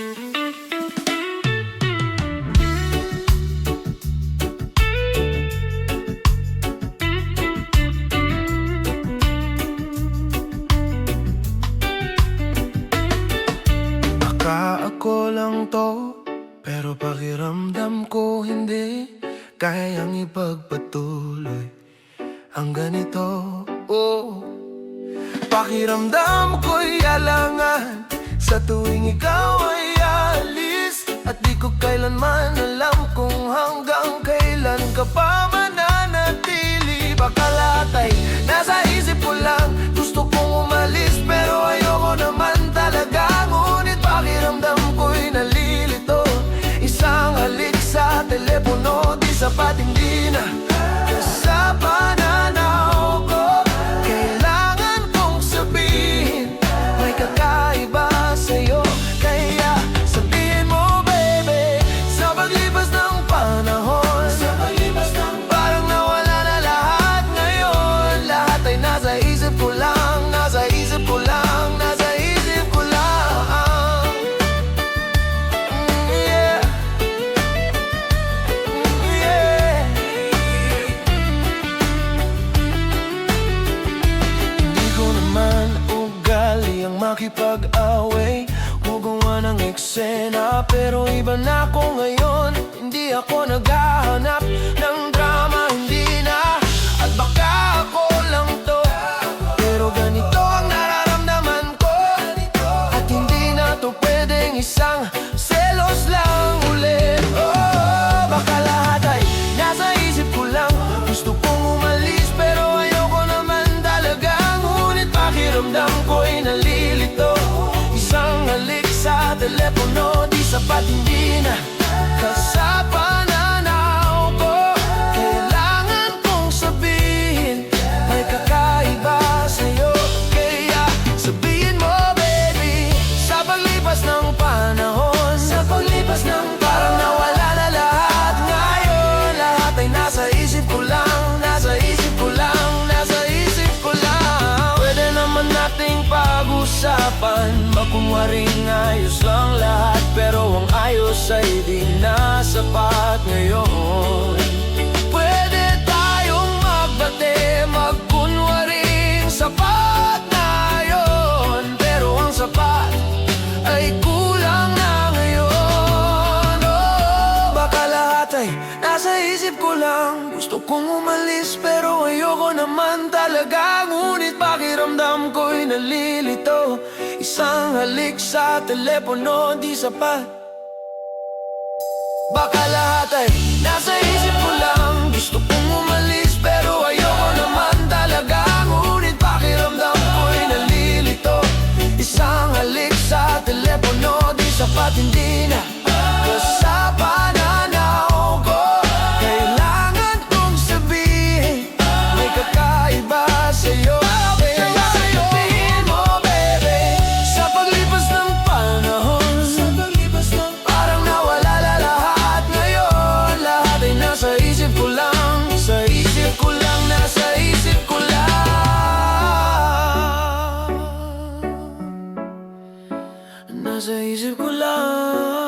Baka ako lang to, pero pakiramdam ko hindi kayang ipagpatuloy ang ganito. Oh, pakiramdam ko'y alangan sa tuwing ikaw ay alis, at di ko kailanman alam kung hanggang kailan ka pa mananatili. Baka lahat ay nasa isip ko lang, gusto kong umalis pero ayoko naman talaga. Ngunit pakiramdam ko'y nalilito, isang halik sa telepono di sapat, hindi na sa pananaw ko. Kailangan kong sabihin, may kakaiba sa'yo, kaya sabihin mo baby. Sa paglipas ng panahon, parang nawala na lahat ngayon. Lahat ay nasa isip ko lang, nasa isip ko lang, nasa isip ko lang. Yeah. Yeah. Hindi ko naman ugali ang makipag-away, gumawa ng eksena, pero iba na ako ngayon. Hindi ako naghahanap ng drama, hindi na. At baka ako lang to, pero ganito ang nararamdaman ko. At hindi na to pwedeng isang selos lang ulit. Oh, baka lahat ay nasa isip ko lang, gusto kong umalis pero ayoko naman talaga. Ngunit pakiramdam ko'y nalilito, isang halik sa telepono di sapat, hindi na sa pananaw ko. Kailangan kong sabihin, may kakaiba sa'yo, kaya sabihin mo baby. Sa paglipas ng panahon, parang nawala na lahat ngayon. Lahat ay nasa isip ko lang, nasa isip ko lang, nasa isip ko lang. Pwede naman nating pag-usapan, makunwaring ayos lang lahat, pero ang ayos ay di na sapat ngayon. Pwede tayong magbate, magkunwaring sapat na yun, pero ang sapat ay kulang na ngayon. Oh, baka lahat ay nasa isip ko lang, gusto kong umalis pero ayoko naman talaga. Ngunit pakiramdam ko'y nalilito, isang halik sa telepono di sapat. Baka lahat ay nasa isip ko lang, gusto kong umalis pero ayoko naman talaga. Ngunit pakiramdam ko'y nalilito, isang halik sa telepono di sapat, hindi na sa pananaw ko. Kailangan kong sabihin, may kakaiba sa'yo, kaya sabihin mo baby. Sa paglipas ng panahon, parang nawala na lahat ngayon. Lahat ay nasa isip ko lang, sa isip ko lang, nasa isip ko lang, nasa isip ko lang.